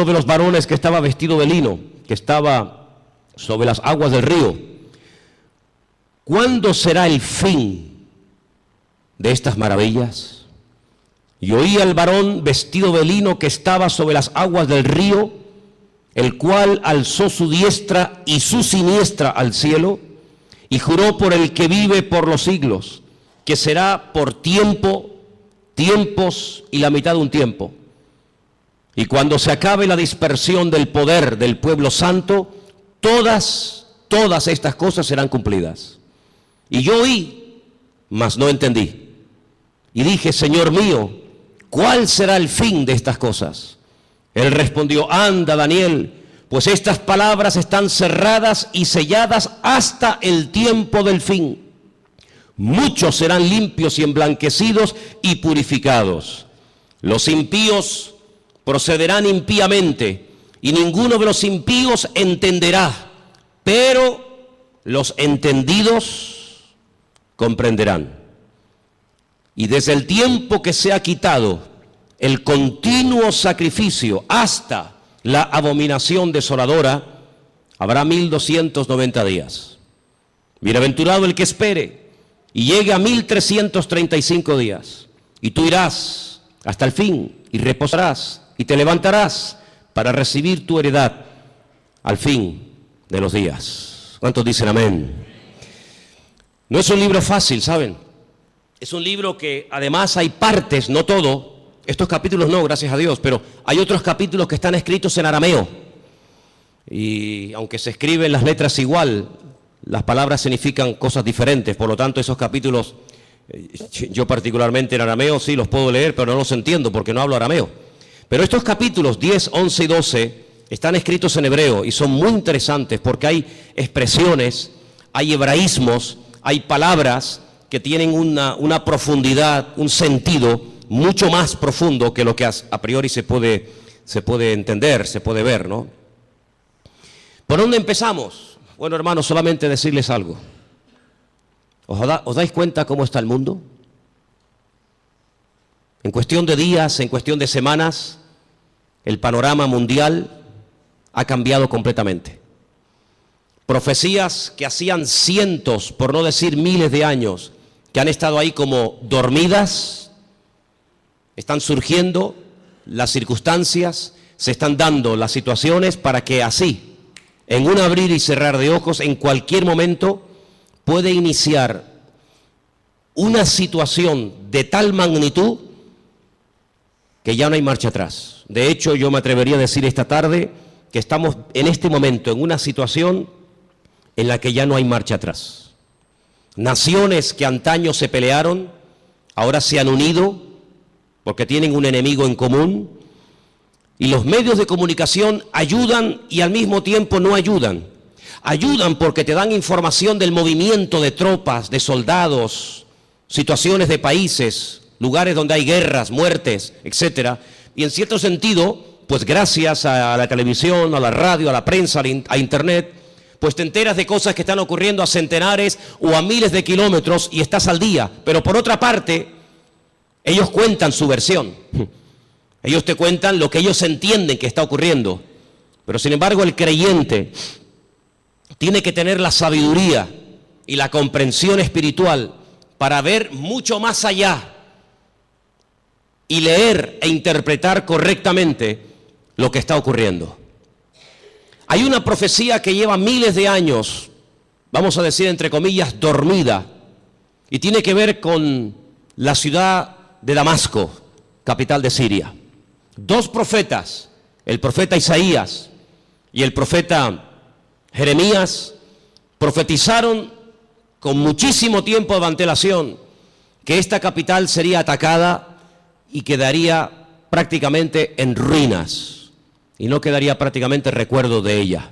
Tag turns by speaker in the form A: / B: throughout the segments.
A: de los varones que estaba vestido de lino, que estaba sobre las aguas del río: ¿cuándo será el fin de estas maravillas? Y oí al varón vestido de lino que estaba sobre las aguas del río, el cual alzó su diestra y su siniestra al cielo, y juró por el que vive por los siglos, que será por tiempo, tiempos y la mitad de un tiempo. Y cuando se acabe la dispersión del poder del pueblo santo, todas estas cosas serán cumplidas. Y yo oí, mas no entendí. Y dije: Señor mío, ¿cuál será el fin de estas cosas? Él respondió: anda, Daniel, pues estas palabras están cerradas y selladas hasta el tiempo del fin. Muchos serán limpios y emblanquecidos y purificados. Los impíos procederán impíamente, y ninguno de los impíos entenderá, pero los entendidos comprenderán. Y desde el tiempo que se ha quitado el continuo sacrificio hasta la abominación desoladora, habrá 1290 días. Bienaventurado el que espere y llegue a 1335 días. Y tú irás hasta el fin y reposarás y te levantarás para recibir tu heredad al fin de los días. ¿Cuántos dicen amén? No es un libro fácil, ¿saben? Es un libro que además hay partes, no todo. Estos capítulos no, gracias a Dios, pero hay otros capítulos que están escritos en arameo. Y aunque se escriben las letras igual, las palabras significan cosas diferentes. Por lo tanto, esos capítulos, yo particularmente en arameo sí los puedo leer, pero no los entiendo porque no hablo arameo. Pero estos capítulos 10, 11 y 12 están escritos en hebreo y son muy interesantes porque hay expresiones, hay hebraísmos, hay palabras que tienen una profundidad, un sentido mucho más profundo que lo que a priori se puede entender, se puede ver, ¿no? ¿Por dónde empezamos? Bueno, hermanos, solamente decirles algo. ¿Os dais cuenta cómo está el mundo? En cuestión de días, en cuestión de semanas, el panorama mundial ha cambiado completamente. Profecías que hacían cientos, por no decir miles de años, que han estado ahí como dormidas, están surgiendo las circunstancias, se están dando las situaciones para que así, en un abrir y cerrar de ojos, en cualquier momento, puede iniciar una situación de tal magnitud que ya no hay marcha atrás. De hecho, yo me atrevería a decir esta tarde que estamos en este momento en una situación en la que ya no hay marcha atrás. Naciones que antaño se pelearon, ahora se han unido porque tienen un enemigo en común, y los medios de comunicación ayudan y al mismo tiempo no ayudan. Ayudan porque te dan información del movimiento de tropas, de soldados, situaciones de países, lugares donde hay guerras, muertes, etcétera. Y en cierto sentido, pues gracias a la televisión, a la radio, a la prensa, a internet, pues te enteras de cosas que están ocurriendo a centenares o a miles de kilómetros y estás al día. Pero por otra parte, ellos cuentan su versión. Ellos te cuentan lo que ellos entienden que está ocurriendo. Pero sin embargo, el creyente tiene que tener la sabiduría y la comprensión espiritual para ver mucho más allá y leer e interpretar correctamente lo que está ocurriendo. Hay una profecía que lleva miles de años, vamos a decir entre comillas, dormida, y tiene que ver con la ciudad de Damasco, capital de Siria. Dos profetas, el profeta Isaías y el profeta Jeremías, profetizaron con muchísimo tiempo de antelación que esta capital sería atacada y quedaría prácticamente en ruinas, y no quedaría prácticamente recuerdo de ella.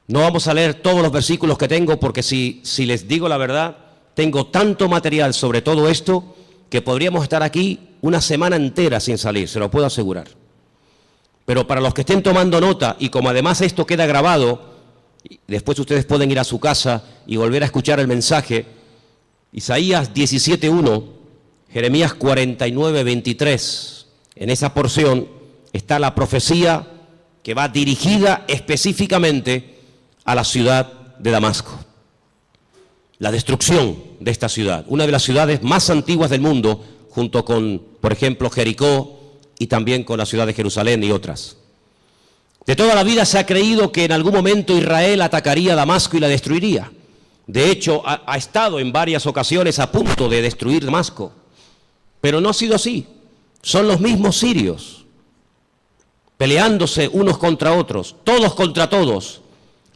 A: No vamos a leer todos los versículos que tengo, porque si les digo la verdad, tengo tanto material sobre todo esto que podríamos estar aquí una semana entera sin salir, se lo puedo asegurar. Pero para los que estén tomando nota, y como además esto queda grabado, después ustedes pueden ir a su casa y volver a escuchar el mensaje. Isaías 17:1, Jeremías 49:23, en esa porción está la profecía que va dirigida específicamente a la ciudad de Damasco. La destrucción de esta ciudad, una de las ciudades más antiguas del mundo, junto con, por ejemplo, Jericó y también con la ciudad de Jerusalén y otras. De toda la vida se ha creído que en algún momento Israel atacaría Damasco y la destruiría. De hecho, ha estado en varias ocasiones a punto de destruir Damasco. Pero no ha sido así. Son los mismos sirios, peleándose unos contra otros, todos contra todos,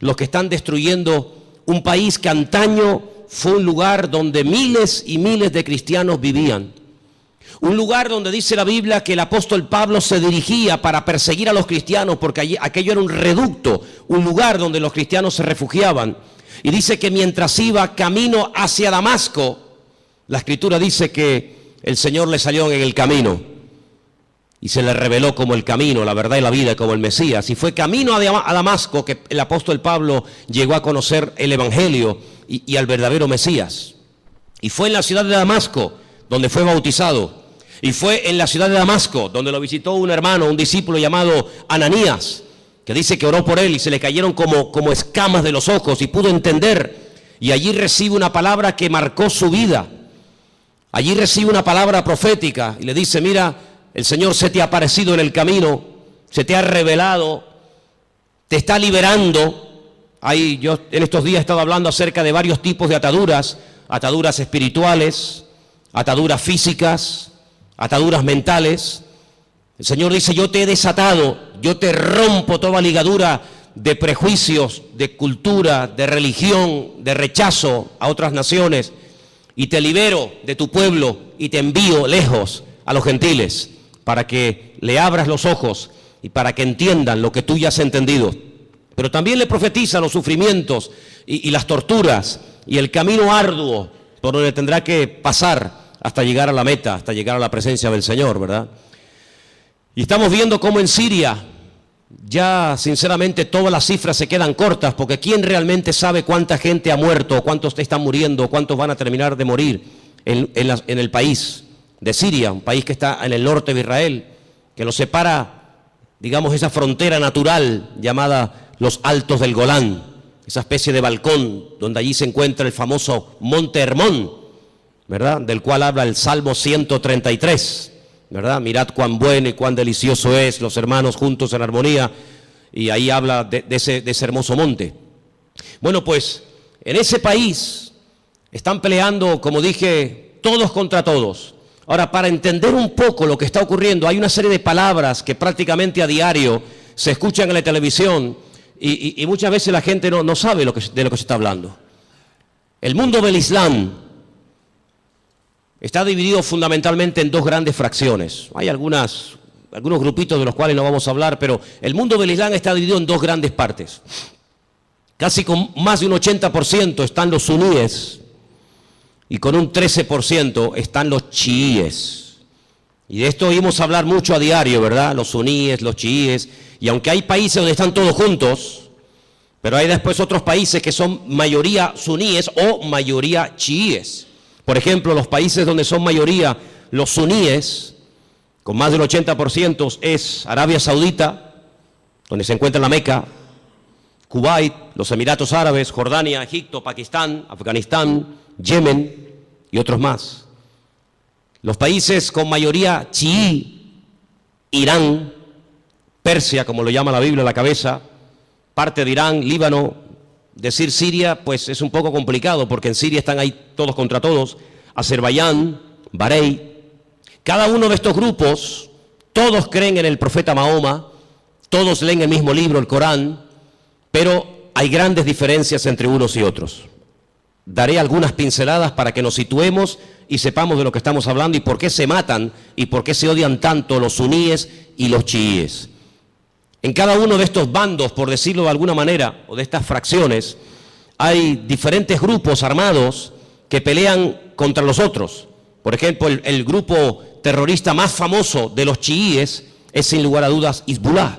A: los que están destruyendo un país que antaño fue un lugar donde miles y miles de cristianos vivían. Un lugar donde dice la Biblia que el apóstol Pablo se dirigía para perseguir a los cristianos, porque aquello era un reducto, un lugar donde los cristianos se refugiaban. Y dice que mientras iba camino hacia Damasco, la Escritura dice que el Señor le salió en el camino y se le reveló como el camino, la verdad y la vida, como el Mesías. Y fue camino a Damasco que el apóstol Pablo llegó a conocer el Evangelio y al verdadero Mesías. Y fue en la ciudad de Damasco donde fue bautizado. Y fue en la ciudad de Damasco donde lo visitó un hermano, un discípulo llamado Ananías, que dice que oró por él y se le cayeron como escamas de los ojos y pudo entender. Y allí recibe una palabra que marcó su vida. Allí recibe una palabra profética y le dice: mira, el Señor se te ha aparecido en el camino, se te ha revelado, te está liberando. Ahí yo en estos días he estado hablando acerca de varios tipos de ataduras, ataduras espirituales, ataduras físicas, ataduras mentales. El Señor dice: yo te he desatado, yo te rompo toda ligadura de prejuicios, de cultura, de religión, de rechazo a otras naciones, y te libero de tu pueblo y te envío lejos a los gentiles, para que le abras los ojos y para que entiendan lo que tú ya has entendido. Pero también le profetiza los sufrimientos y las torturas y el camino arduo por donde tendrá que pasar hasta llegar a la meta, hasta llegar a la presencia del Señor, ¿verdad? Y estamos viendo cómo en Siria ya sinceramente todas las cifras se quedan cortas, porque ¿quién realmente sabe cuánta gente ha muerto, cuántos están muriendo, cuántos van a terminar de morir en el país de Siria, un país que está en el norte de Israel, que lo separa, digamos, esa frontera natural llamada los Altos del Golán, esa especie de balcón donde allí se encuentra el famoso Monte Hermón, ¿verdad?, del cual habla el Salmo 133, ¿verdad? Mirad cuán bueno y cuán delicioso es los hermanos juntos en armonía, y ahí habla de ese hermoso monte. Bueno, pues en ese país están peleando, como dije, todos contra todos. Ahora, para entender un poco lo que está ocurriendo, hay una serie de palabras que prácticamente a diario se escuchan en la televisión y muchas veces la gente no sabe de lo que se está hablando. El mundo del Islam está dividido fundamentalmente en dos grandes fracciones. Hay algunos grupitos de los cuales no vamos a hablar, pero el mundo del Islam está dividido en dos grandes partes. Casi con más de un 80% están los suníes y con un 13% están los chiíes. Y de esto oímos hablar mucho a diario, ¿verdad? Los suníes, los chiíes. Y aunque hay países donde están todos juntos, pero hay después otros países que son mayoría suníes o mayoría chiíes. Por ejemplo, los países donde son mayoría los suníes, con más del 80%, es Arabia Saudita, donde se encuentra la Meca, Kuwait, los Emiratos Árabes, Jordania, Egipto, Pakistán, Afganistán, Yemen y otros más. Los países con mayoría chií, Irán, Persia, como lo llama la Biblia a la cabeza, parte de Irán, Líbano. Decir Siria, pues es un poco complicado, porque en Siria están ahí todos contra todos, Azerbaiyán, Bahrein. Cada uno de estos grupos, todos creen en el profeta Mahoma, todos leen el mismo libro, el Corán, pero hay grandes diferencias entre unos y otros. Daré algunas pinceladas para que nos situemos y sepamos de lo que estamos hablando y por qué se matan y por qué se odian tanto los suníes y los chiíes. En cada uno de estos bandos, por decirlo de alguna manera, o de estas fracciones, hay diferentes grupos armados que pelean contra los otros. Por ejemplo, el grupo terrorista más famoso de los chiíes es sin lugar a dudas Hezbollah,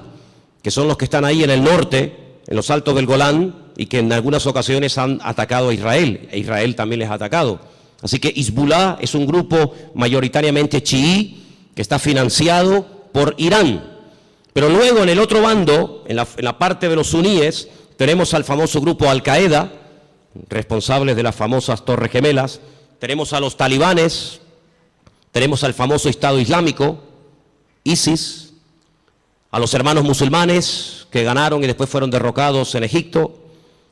A: que son los que están ahí en el norte, en los Altos del Golán, y que en algunas ocasiones han atacado a Israel, e Israel también les ha atacado. Así que Hezbollah es un grupo mayoritariamente chií que está financiado por Irán. Pero luego en el otro bando, en la parte de los suníes, tenemos al famoso grupo Al-Qaeda, responsables de las famosas Torres Gemelas, tenemos a los talibanes, tenemos al famoso Estado Islámico, ISIS, a los hermanos musulmanes que ganaron y después fueron derrocados en Egipto,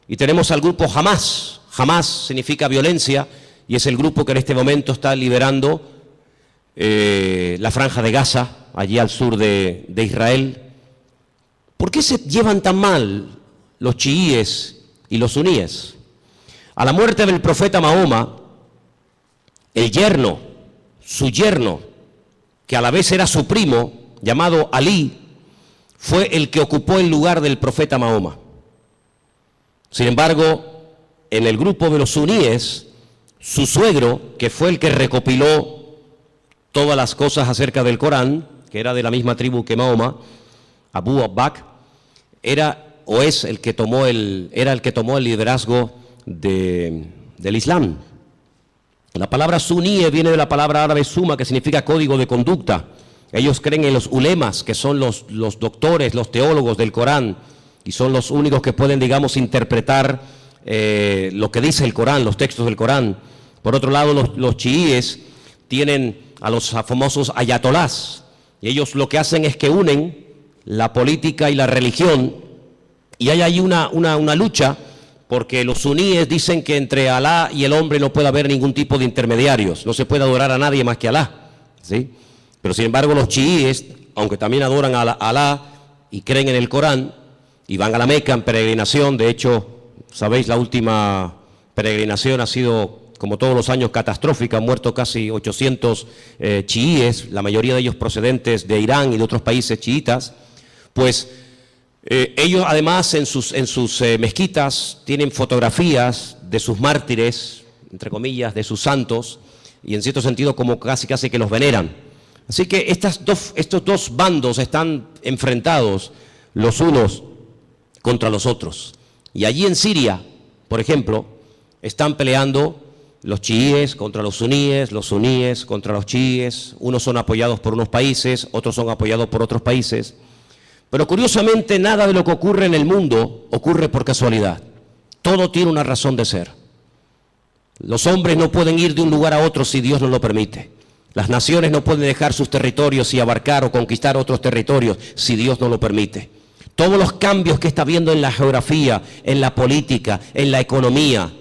A: y tenemos al grupo Hamas. Hamas significa violencia y es el grupo que en este momento está liberando la franja de Gaza, allí al sur de Israel. ¿Por qué se llevan tan mal los chiíes y los suníes? A la muerte del profeta Mahoma, el yerno, su yerno, que a la vez era su primo, llamado Alí, fue el que ocupó el lugar del profeta Mahoma. Sin embargo, en el grupo de los suníes, su suegro, que fue el que recopiló todas las cosas acerca del Corán, que era de la misma tribu que Mahoma, Abu Bakr, era el que tomó el liderazgo del Islam. La palabra suní viene de la palabra árabe suma, que significa código de conducta. Ellos creen en los ulemas, que son los doctores, los teólogos del Corán, y son los únicos que pueden, digamos, interpretar lo que dice el Corán, los textos del Corán. Por otro lado, los chiíes tienen a los famosos ayatolás, y ellos lo que hacen es que unen la política y la religión, y hay ahí una lucha, porque los suníes dicen que entre Alá y el hombre no puede haber ningún tipo de intermediarios, no se puede adorar a nadie más que a Alá, ¿sí? Pero sin embargo los chiíes, aunque también adoran a Alá y creen en el Corán, y van a la Meca en peregrinación. De hecho, sabéis, la última peregrinación ha sido, como todos los años, catastrófica. Han muerto casi 800 chiíes, la mayoría de ellos procedentes de Irán y de otros países chiitas. Pues ellos además en sus mezquitas tienen fotografías de sus mártires, entre comillas, de sus santos, y en cierto sentido como casi que los veneran. Así que estos dos bandos están enfrentados los unos contra los otros. Y allí en Siria, por ejemplo, están peleando los chiíes contra los suníes contra los chiíes. Unos son apoyados por unos países, otros son apoyados por otros países. Pero curiosamente nada de lo que ocurre en el mundo ocurre por casualidad. Todo tiene una razón de ser. Los hombres no pueden ir de un lugar a otro si Dios no lo permite. Las naciones no pueden dejar sus territorios y abarcar o conquistar otros territorios si Dios no lo permite. Todos los cambios que está habiendo en la geografía, en la política, en la economía,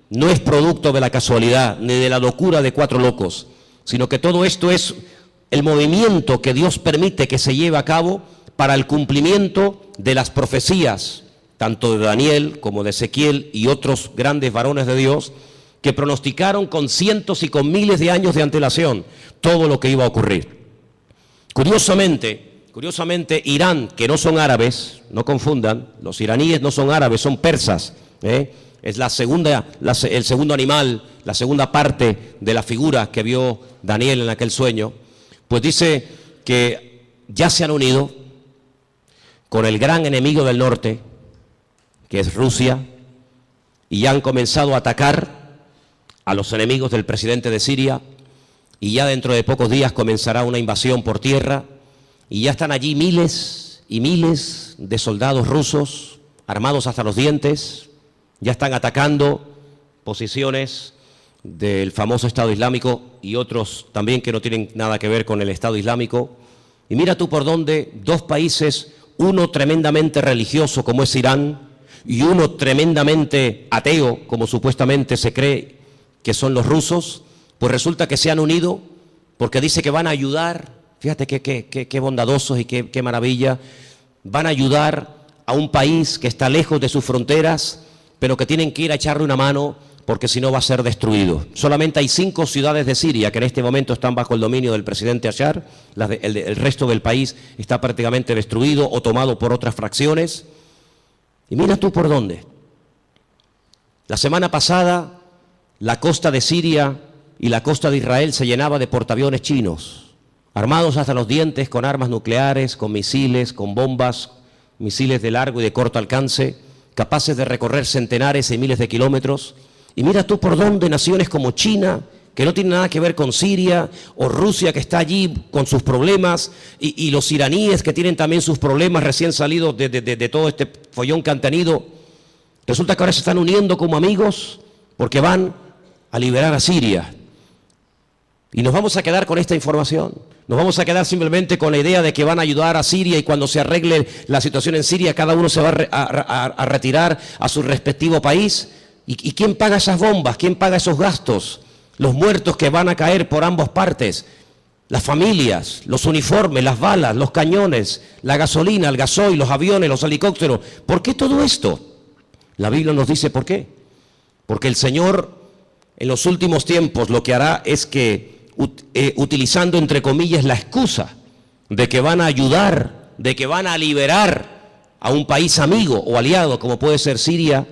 A: no es producto de la casualidad ni de la locura de cuatro locos, sino que todo esto es el movimiento que Dios permite que se lleve a cabo para el cumplimiento de las profecías, tanto de Daniel como de Ezequiel y otros grandes varones de Dios, que pronosticaron con cientos y con miles de años de antelación todo lo que iba a ocurrir. Curiosamente, Irán, que no son árabes, no confundan, los iraníes no son árabes, son persas, es el segundo animal, la segunda parte de la figura que vio Daniel en aquel sueño, pues dice que ya se han unido con el gran enemigo del norte, que es Rusia, y ya han comenzado a atacar a los enemigos del presidente de Siria, y ya dentro de pocos días comenzará una invasión por tierra, y ya están allí miles y miles de soldados rusos, armados hasta los dientes, ya están atacando posiciones del famoso Estado Islámico y otros también que no tienen nada que ver con el Estado Islámico. Y mira tú por dónde dos países, uno tremendamente religioso como es Irán, y uno tremendamente ateo, como supuestamente se cree que son los rusos, pues resulta que se han unido porque dice que van a ayudar. Fíjate qué bondadosos y qué maravilla. Van a ayudar a un país que está lejos de sus fronteras, pero que tienen que ir a echarle una mano porque si no va a ser destruido. Solamente hay 5 ciudades de Siria que en este momento están bajo el dominio del presidente Bashar. El resto del país está prácticamente destruido o tomado por otras fracciones. Y mira tú por dónde. La semana pasada la costa de Siria y la costa de Israel se llenaba de portaaviones chinos, armados hasta los dientes con armas nucleares, con misiles, con bombas, misiles de largo y de corto alcance, capaces de recorrer centenares y miles de kilómetros. Y mira tú por dónde naciones como China, que no tiene nada que ver con Siria o Rusia, que está allí con sus problemas, y los iraníes que tienen también sus problemas recién salidos de todo este follón que han tenido. Resulta que ahora se están uniendo como amigos porque van a liberar a Siria. Y nos vamos a quedar con esta información. Nos vamos a quedar simplemente con la idea de que van a ayudar a Siria y cuando se arregle la situación en Siria, cada uno se va a retirar a su respectivo país. ¿Y quién paga esas bombas? ¿Quién paga esos gastos? Los muertos que van a caer por ambas partes, las familias, los uniformes, las balas, los cañones, la gasolina, el gasoil, los aviones, los helicópteros. ¿Por qué todo esto? La Biblia nos dice por qué. Porque el Señor en los últimos tiempos lo que hará es que, utilizando entre comillas la excusa de que van a ayudar, de que van a liberar a un país amigo o aliado como puede ser Siria,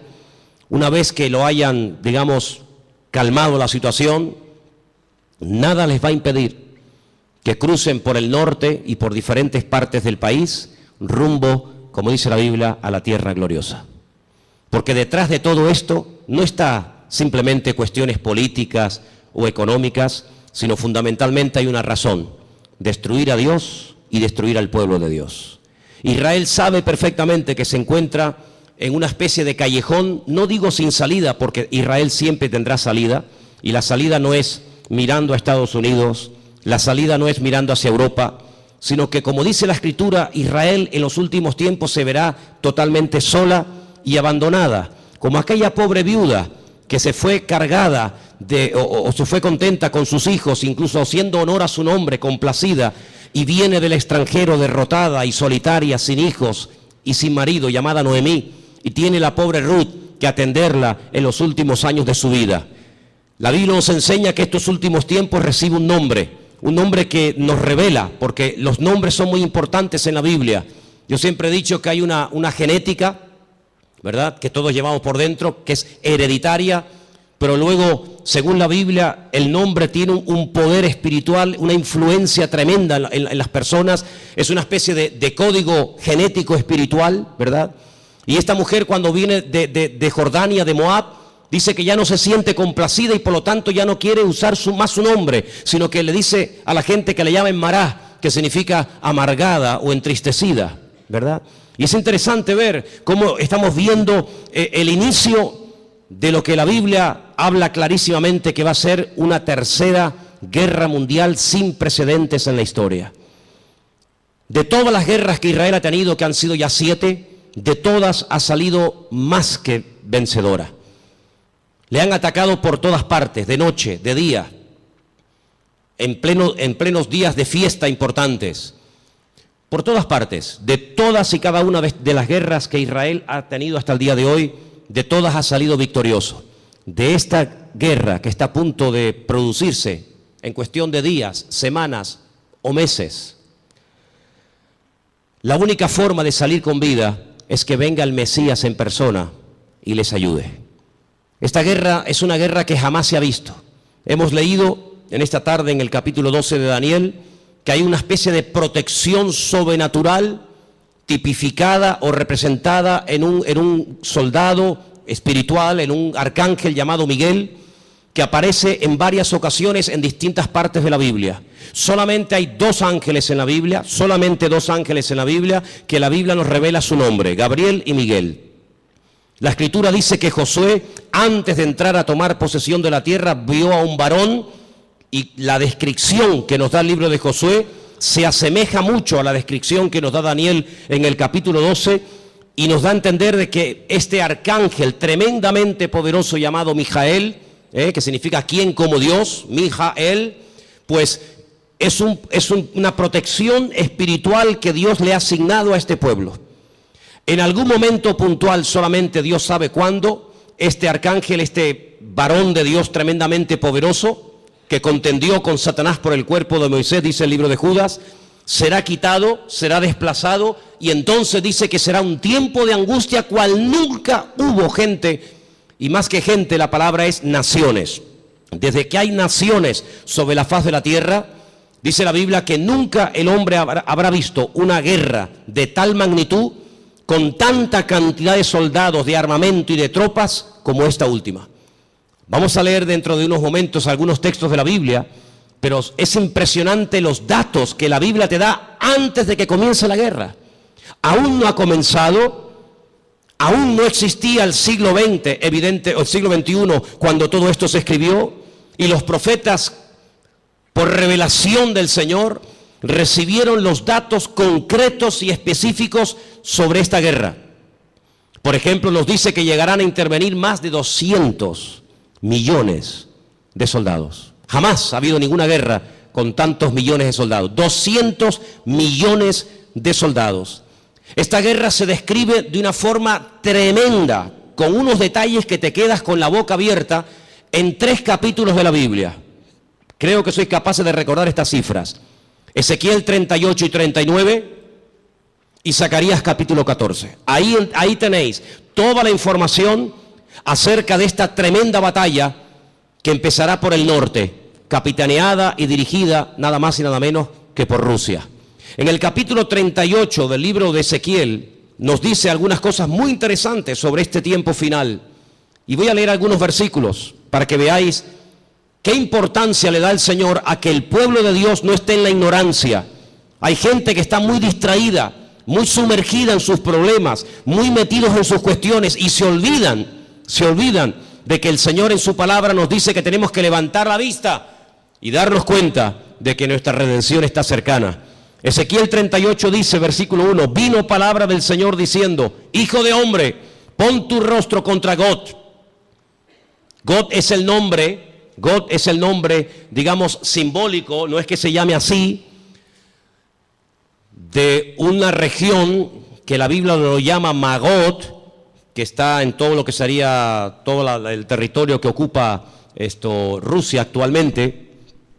A: una vez que lo hayan, digamos, calmado la situación, nada les va a impedir que crucen por el norte y por diferentes partes del país, rumbo, como dice la Biblia, a la tierra gloriosa. Porque detrás de todo esto no está simplemente cuestiones políticas o económicas, sino fundamentalmente hay una razón: destruir a Dios y destruir al pueblo de Dios. Israel sabe perfectamente que se encuentra en una especie de callejón, no digo sin salida, porque Israel siempre tendrá salida, y la salida no es mirando a Estados Unidos, la salida no es mirando hacia Europa, sino que, como dice la Escritura, Israel en los últimos tiempos se verá totalmente sola y abandonada, como aquella pobre viuda que se fue cargada o se fue contenta con sus hijos, incluso haciendo honor a su nombre, complacida, y viene del extranjero derrotada y solitaria, sin hijos y sin marido, llamada Noemí, y tiene la pobre Ruth que atenderla en los últimos años de su vida. La Biblia nos enseña que estos últimos tiempos recibe un nombre que nos revela, porque los nombres son muy importantes en la Biblia. Yo siempre he dicho que hay una genética, ¿verdad?, que todos llevamos por dentro, que es hereditaria, pero luego, según la Biblia, el nombre tiene un poder espiritual, una influencia tremenda en las personas. Es una especie de código genético espiritual, ¿verdad? Y esta mujer, cuando viene de Jordania, de Moab, dice que ya no se siente complacida y por lo tanto ya no quiere usar más su nombre, sino que le dice a la gente que le llamen Mará, que significa amargada o entristecida, ¿verdad? Y es interesante ver cómo estamos viendo el inicio de lo que la Biblia habla clarísimamente, que va a ser una tercera guerra mundial sin precedentes en la historia. De todas las guerras que Israel ha tenido, que han sido ya 7, de todas ha salido más que vencedora. Le han atacado por todas partes, de noche, de día, en plenos días de fiesta importantes. Por todas partes, de todas y cada una de las guerras que Israel ha tenido hasta el día de hoy, de todas ha salido victorioso. De esta guerra que está a punto de producirse en cuestión de días, semanas o meses, la única forma de salir con vida es que venga el Mesías en persona y les ayude. Esta guerra es una guerra que jamás se ha visto. Hemos leído en esta tarde en el capítulo 12 de Daniel que hay una especie de protección sobrenatural tipificada o representada en un soldado espiritual, en un arcángel llamado Miguel, que aparece en varias ocasiones en distintas partes de la Biblia. Solamente hay 2 ángeles en la Biblia, solamente 2 ángeles en la Biblia, que la Biblia nos revela su nombre, Gabriel y Miguel. La Escritura dice que Josué, antes de entrar a tomar posesión de la tierra, vio a un varón, y la descripción que nos da el libro de Josué se asemeja mucho a la descripción que nos da Daniel en el capítulo 12, y nos da a entender de que este arcángel tremendamente poderoso llamado Mijael, que significa quien como Dios, Mijael, pues es una protección espiritual que Dios le ha asignado a este pueblo. En algún momento puntual, solamente Dios sabe cuándo, este arcángel, este varón de Dios tremendamente poderoso, que contendió con Satanás por el cuerpo de Moisés, dice el libro de Judas, será quitado, será desplazado, y entonces dice que será un tiempo de angustia cual nunca hubo gente, y más que gente la palabra es naciones. Desde que hay naciones sobre la faz de la tierra, dice la Biblia que nunca el hombre habrá visto una guerra de tal magnitud, con tanta cantidad de soldados, de armamento y de tropas como esta última. Vamos a leer dentro de unos momentos algunos textos de la Biblia, pero es impresionante los datos que la Biblia te da antes de que comience la guerra. Aún no ha comenzado, aún no existía el siglo XX, evidente, o el siglo XXI, cuando todo esto se escribió, y los profetas, por revelación del Señor, recibieron los datos concretos y específicos sobre esta guerra. Por ejemplo, nos dice que llegarán a intervenir más de 200 millones de soldados. Jamás ha habido ninguna guerra con tantos millones de soldados. 200 millones de soldados. Esta guerra se describe de una forma tremenda, con unos detalles que te quedas con la boca abierta en 3 capítulos de la Biblia. Creo que sois capaces de recordar estas cifras. Ezequiel 38 y 39 y Zacarías capítulo 14. Ahí tenéis toda la información acerca de esta tremenda batalla que empezará por el norte, capitaneada y dirigida nada más y nada menos que por Rusia. En el capítulo 38 del libro de Ezequiel nos dice algunas cosas muy interesantes sobre este tiempo final. Y voy a leer algunos versículos para que veáis qué importancia le da el Señor a que el pueblo de Dios no esté en la ignorancia. Hay gente que está muy distraída, muy sumergida en sus problemas, muy metidos en sus cuestiones y se olvidan de que el Señor en su palabra nos dice que tenemos que levantar la vista y darnos cuenta de que nuestra redención está cercana. Ezequiel 38 dice, versículo 1, vino palabra del Señor diciendo, hijo de hombre, pon tu rostro contra Gog. Gog es el nombre, digamos, simbólico, no es que se llame así, de una región que la Biblia lo llama Magot, que está en todo lo que sería todo el territorio que ocupa Rusia actualmente.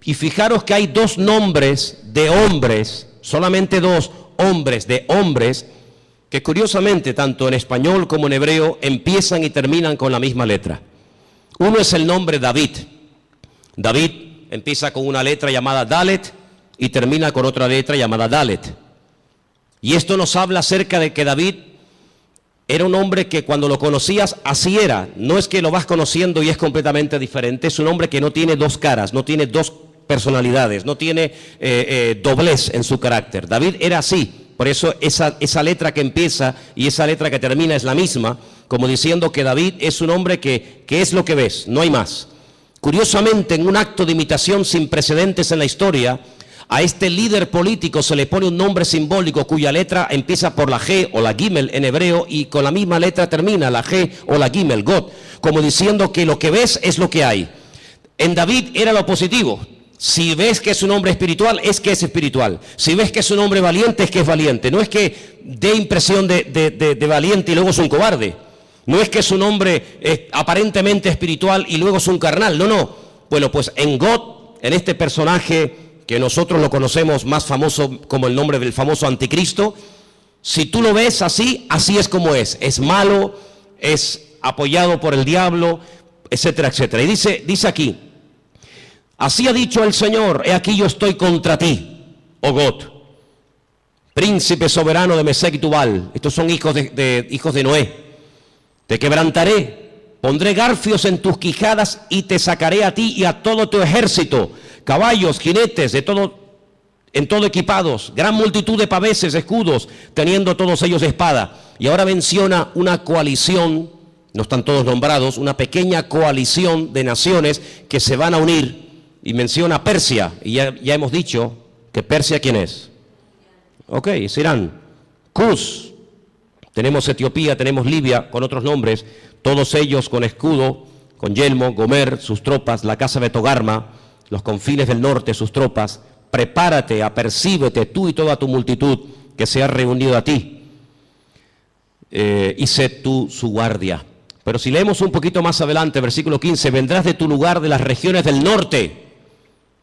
A: Y fijaros que hay 2 nombres de hombres, solamente 2 hombres de hombres, que curiosamente tanto en español como en hebreo empiezan y terminan con la misma letra. Uno es el nombre David. David empieza con una letra llamada Dalet y termina con otra letra llamada Dalet. Y esto nos habla acerca de que David era un hombre que cuando lo conocías así era. No es que lo vas conociendo y es completamente diferente. Es un hombre que no tiene 2 caras, no tiene 2 personalidades, no tiene doblez en su carácter. David era así. Por eso esa letra que empieza y esa letra que termina es la misma, como diciendo que David es un hombre que es lo que ves, no hay más. Curiosamente, en un acto de imitación sin precedentes en la historia, a este líder político se le pone un nombre simbólico cuya letra empieza por la G o la Gimel en hebreo y con la misma letra termina la G o la Gimel, God, como diciendo que lo que ves es lo que hay. En David era lo positivo. Si ves que es un hombre espiritual, es que es espiritual. Si ves que es un hombre valiente, es que es valiente. No es que dé impresión de valiente y luego es un cobarde. No es que es un hombre aparentemente espiritual y luego es un carnal. No. Bueno, pues en God, en este personaje que nosotros lo conocemos más famoso como el nombre del famoso anticristo, si tú lo ves así, así es como es. Es malo, es apoyado por el diablo, etcétera, etcétera. Y dice aquí, así ha dicho el Señor, he aquí yo estoy contra ti, oh God, príncipe soberano de Mesec y Tubal. Estos son hijos de Noé. Te quebrantaré, pondré garfios en tus quijadas y te sacaré a ti y a todo tu ejército, caballos, jinetes, en todo equipados, gran multitud de paveses, escudos, teniendo todos ellos espada. Y ahora menciona una coalición, no están todos nombrados, una pequeña coalición de naciones que se van a unir. Y menciona Persia, y ya hemos dicho que Persia, ¿quién es? Ok, es Irán. Cus, tenemos Etiopía, tenemos Libia, con otros nombres, todos ellos con escudo, con yelmo, Gomer, sus tropas, la casa de Togarma, los confines del norte, sus tropas. Prepárate, apercíbete tú y toda tu multitud que se ha reunido a ti, y sé tú su guardia. Pero si leemos un poquito más adelante, versículo 15, vendrás de tu lugar de las regiones del norte,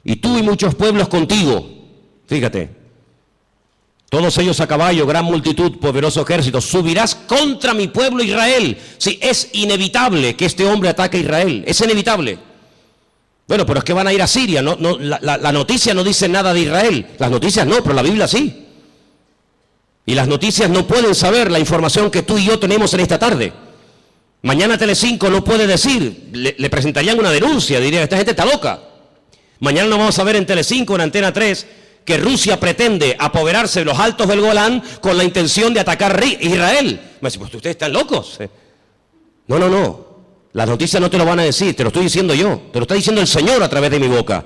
A: y tú y muchos pueblos contigo. Fíjate, todos ellos a caballo, gran multitud, poderoso ejército. Subirás contra mi pueblo Israel. Sí, es inevitable que este hombre ataque a Israel, es inevitable. Bueno, pero es que van a ir a Siria. La noticia no dice nada de Israel. Las noticias no, pero la Biblia sí. Y las noticias no pueden saber la información que tú y yo tenemos en esta tarde. Mañana Telecinco no puede decir, le presentarían una denuncia, diría, esta gente está loca. Mañana no vamos a ver en Telecinco, en Antena 3, que Rusia pretende apoderarse de los altos del Golán con la intención de atacar Israel. Me dice, pues ustedes están locos. No. Las noticias no te lo van a decir, te lo estoy diciendo yo, te lo está diciendo el Señor a través de mi boca.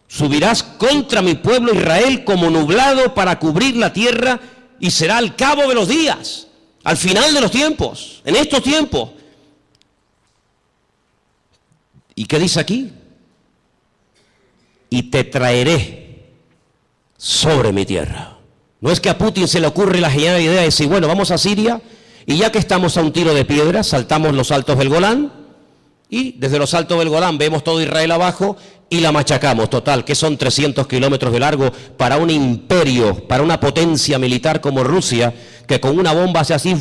A: Subirás contra mi pueblo Israel como nublado para cubrir la tierra y será al cabo de los días, al final de los tiempos, en estos tiempos. ¿Y qué dice aquí? Y te traeré sobre mi tierra. No es que a Putin se le ocurre la genial idea de decir, bueno, vamos a Siria y ya que estamos a un tiro de piedra, saltamos los altos del Golán y desde los altos del Golán vemos todo Israel abajo y la machacamos. Total, que son 300 kilómetros de largo para un imperio, para una potencia militar como Rusia, que con una bomba hace así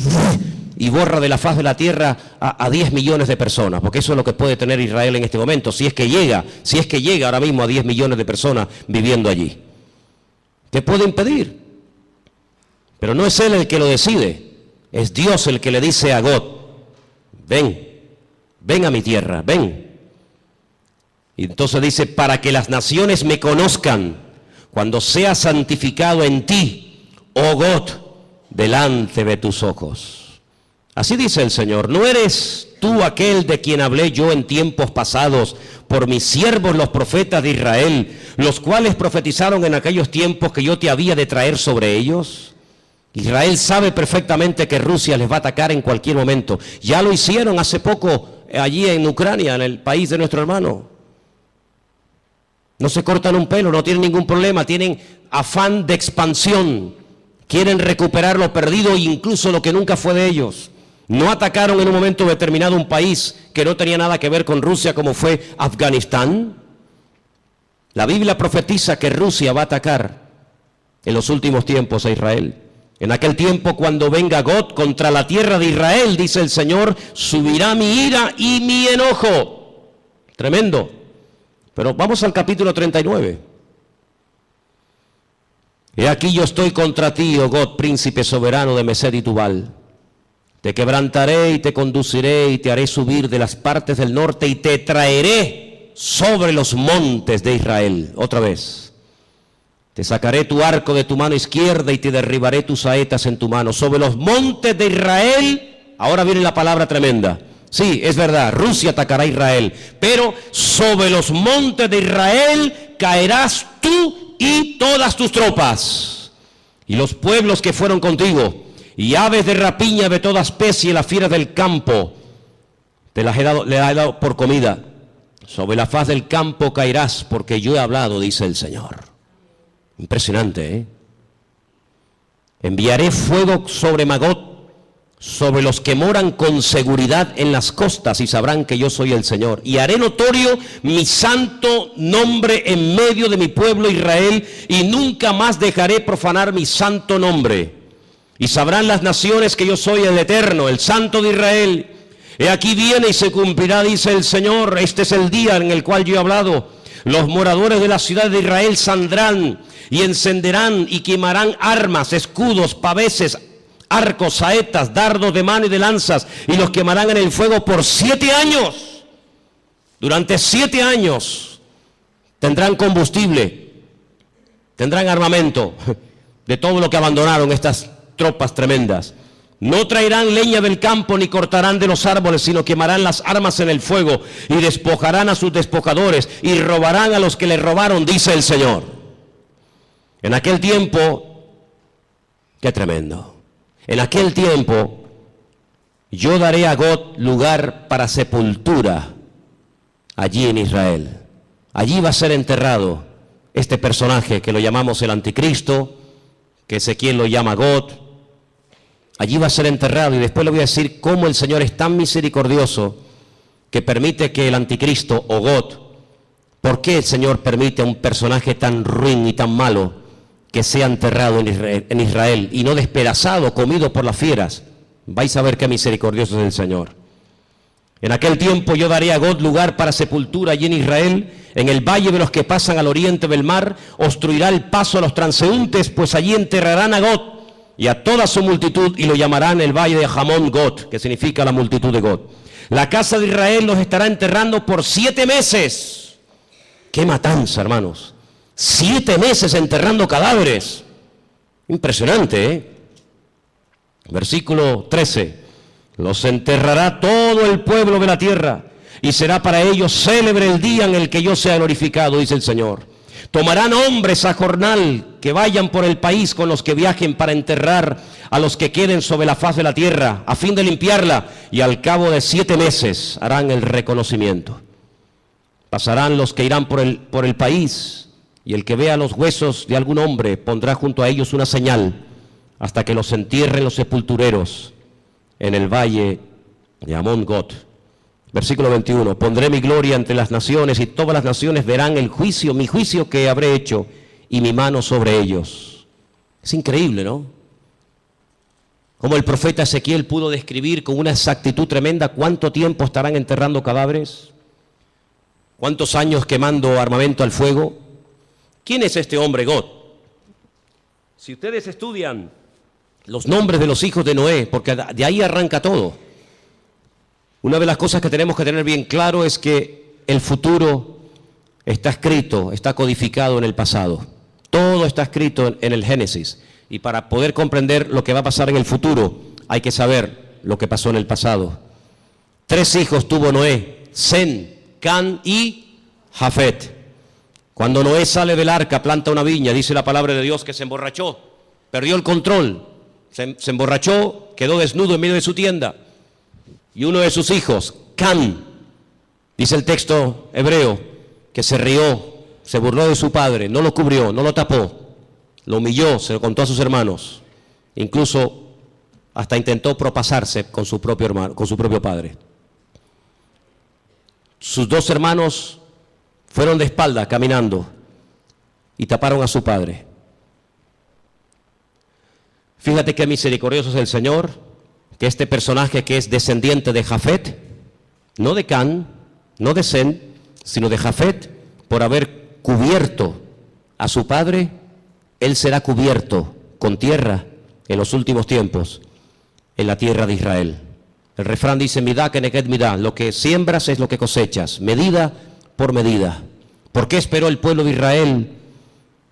A: y borra de la faz de la tierra a 10 millones de personas, porque eso es lo que puede tener Israel en este momento, si es que llega ahora mismo a 10 millones de personas viviendo allí. ¿Qué puede impedir? Pero no es él el que lo decide, es Dios el que le dice a God, ven a mi tierra, ven. Y entonces dice, para que las naciones me conozcan, cuando sea santificado en ti, oh God, delante de tus ojos. Así dice el Señor, ¿no eres tú aquel de quien hablé yo en tiempos pasados por mis siervos los profetas de Israel, los cuales profetizaron en aquellos tiempos que yo te había de traer sobre ellos? Israel sabe perfectamente que Rusia les va a atacar en cualquier momento. Ya lo hicieron hace poco allí en Ucrania, en el país de nuestro hermano. No se cortan un pelo, no tienen ningún problema, tienen afán de expansión. Quieren recuperar lo perdido e incluso lo que nunca fue de ellos. No atacaron en un momento determinado un país que no tenía nada que ver con Rusia, como fue Afganistán. La Biblia profetiza que Rusia va a atacar en los últimos tiempos a Israel. En aquel tiempo, cuando venga God contra la tierra de Israel, dice el Señor, subirá mi ira y mi enojo. Tremendo. Pero vamos al capítulo 39. He aquí yo estoy contra ti, oh God, príncipe soberano de Mesed y Tubal. Te quebrantaré y te conduciré y te haré subir de las partes del norte y te traeré sobre los montes de Israel. Otra vez. Te sacaré tu arco de tu mano izquierda y te derribaré tus saetas en tu mano. Sobre los montes de Israel, ahora viene la palabra tremenda. Sí, es verdad, Rusia atacará a Israel, pero sobre los montes de Israel caerás tú y todas tus tropas, y los pueblos que fueron contigo, y aves de rapiña de toda especie, las fieras del campo, le he dado por comida. Sobre la faz del campo caerás, porque yo he hablado, dice el Señor. Impresionante, ¿eh? Enviaré fuego sobre Magog, sobre los que moran con seguridad en las costas, y sabrán que yo soy el Señor. Y haré notorio mi santo nombre en medio de mi pueblo Israel, y nunca más dejaré profanar mi santo nombre. Y sabrán las naciones que yo soy el Eterno, el Santo de Israel. He aquí viene y se cumplirá, dice el Señor, este es el día en el cual yo he hablado. Los moradores de la ciudad de Israel saldrán y encenderán y quemarán armas, escudos, paveses, arcos, saetas, dardos de mano y de lanzas, y los quemarán en el fuego por 7 años. Durante 7 años tendrán combustible, tendrán armamento de todo lo que abandonaron estas tropas tremendas. No traerán leña del campo ni cortarán de los árboles, sino quemarán las armas en el fuego y despojarán a sus despojadores y robarán a los que les robaron, dice el Señor. En aquel tiempo, qué tremendo. En aquel tiempo, yo daré a God lugar para sepultura allí en Israel. Allí va a ser enterrado este personaje que lo llamamos el anticristo, que Ezequiel lo llama God. Allí va a ser enterrado, y después le voy a decir cómo el Señor es tan misericordioso que permite que el anticristo o God, ¿por qué el Señor permite a un personaje tan ruin y tan malo que sea enterrado en Israel y no despedazado, comido por las fieras? Vais a ver qué misericordioso es el Señor. En aquel tiempo yo daré a God lugar para sepultura allí en Israel, en el valle de los que pasan al oriente del mar, obstruirá el paso a los transeúntes, pues allí enterrarán a God, y a toda su multitud, y lo llamarán el valle de Hamón Gog, que significa la multitud de Gog. La casa de Israel los estará enterrando por 7 meses. ¡Qué matanza, hermanos! 7 meses enterrando cadáveres. Impresionante, ¿eh? Versículo 13. Los enterrará todo el pueblo de la tierra, y será para ellos célebre el día en el que yo sea glorificado, dice el Señor. Tomarán hombres a jornal que vayan por el país con los que viajen para enterrar a los que queden sobre la faz de la tierra, a fin de limpiarla, y al cabo de 7 meses harán el reconocimiento. Pasarán los que irán por el país, y el que vea los huesos de algún hombre pondrá junto a ellos una señal, hasta que los entierren los sepultureros en el valle de Hamón Gog. Versículo 21, pondré mi gloria entre las naciones, y todas las naciones verán el juicio, mi juicio que habré hecho, y mi mano sobre ellos. Es increíble, ¿no? Como el profeta Ezequiel pudo describir con una exactitud tremenda cuánto tiempo estarán enterrando cadáveres, cuántos años quemando armamento al fuego. ¿Quién es este hombre Gog? Si ustedes estudian los nombres de los hijos de Noé, porque de ahí arranca todo, una de las cosas que tenemos que tener bien claro es que el futuro está escrito, está codificado en el pasado. Todo está escrito en el Génesis. Y para poder comprender lo que va a pasar en el futuro, hay que saber lo que pasó en el pasado. 3 hijos tuvo Noé: Sem, Can y Jafet. Cuando Noé sale del arca, planta una viña, dice la palabra de Dios que se emborrachó, perdió el control, se emborrachó, quedó desnudo en medio de su tienda. Y uno de sus hijos, Can, dice el texto hebreo, que se rió, se burló de su padre, no lo cubrió, no lo tapó, lo humilló, se lo contó a sus hermanos, incluso hasta intentó propasarse con su propio hermano, con su propio padre. Sus 2 hermanos fueron de espalda caminando y taparon a su padre. Fíjate qué misericordioso es el Señor, que este personaje que es descendiente de Jafet, no de Can, no de Sem, sino de Jafet, por haber cubierto a su padre, él será cubierto con tierra en los últimos tiempos, en la tierra de Israel. El refrán dice, midá keneged midá, lo que siembras es lo que cosechas, medida por medida. ¿Por qué esperó el pueblo de Israel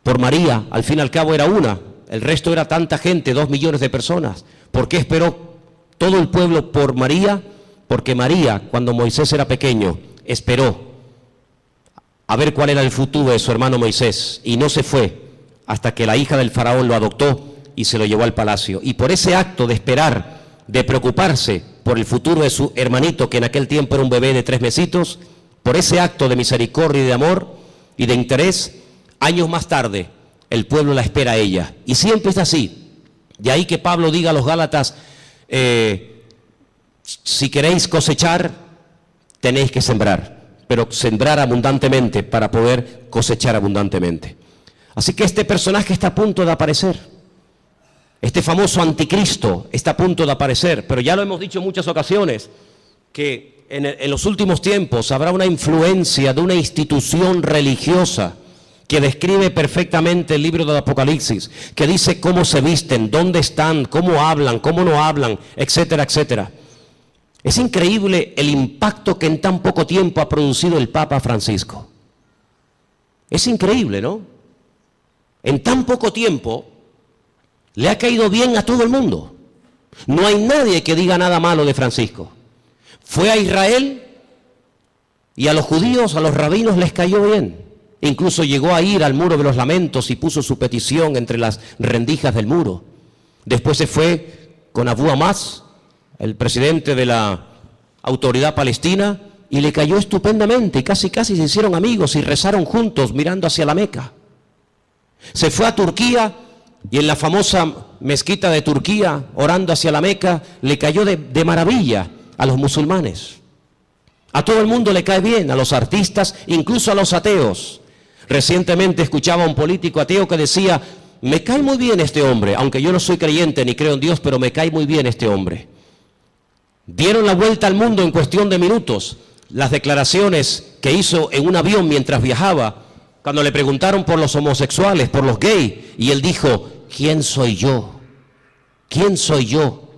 A: por María? Al fin y al cabo era una, el resto era tanta gente, 2 millones de personas. ¿Por qué esperó todo el pueblo por María? Porque María, cuando Moisés era pequeño, esperó a ver cuál era el futuro de su hermano Moisés, y no se fue hasta que la hija del faraón lo adoptó y se lo llevó al palacio. Y por ese acto de esperar, de preocuparse por el futuro de su hermanito, que en aquel tiempo era un bebé de 3 mesitos, por ese acto de misericordia y de amor y de interés, años más tarde, el pueblo la espera a ella. Y siempre es así. De ahí que Pablo diga a los Gálatas, si queréis cosechar, tenéis que sembrar, pero sembrar abundantemente para poder cosechar abundantemente. Así que este personaje está a punto de aparecer. Este famoso anticristo está a punto de aparecer, pero ya lo hemos dicho en muchas ocasiones, que en los últimos tiempos habrá una influencia de una institución religiosa que describe perfectamente el libro del Apocalipsis, que dice cómo se visten, dónde están, cómo hablan, cómo no hablan, etcétera, etcétera. Es increíble el impacto que en tan poco tiempo ha producido el Papa Francisco. Es increíble, ¿no? En tan poco tiempo le ha caído bien a todo el mundo. No hay nadie que diga nada malo de Francisco. Fue a Israel y a los judíos, a los rabinos les cayó bien. Incluso llegó a ir al muro de los lamentos y puso su petición entre las rendijas del muro. Después se fue con Abu Hamas, el presidente de la autoridad palestina, y le cayó estupendamente y casi se hicieron amigos y rezaron juntos mirando hacia la Meca. Se fue a Turquía y en la famosa mezquita de Turquía, orando hacia la Meca, le cayó de maravilla a los musulmanes. A todo el mundo le cae bien, a los artistas, incluso a los ateos. Recientemente escuchaba a un político ateo que decía, me cae muy bien este hombre, aunque yo no soy creyente ni creo en Dios, pero me cae muy bien este hombre. Dieron la vuelta al mundo en cuestión de minutos las declaraciones que hizo en un avión mientras viajaba, cuando le preguntaron por los homosexuales, por los gays, y él dijo, ¿quién soy yo ¿quién soy yo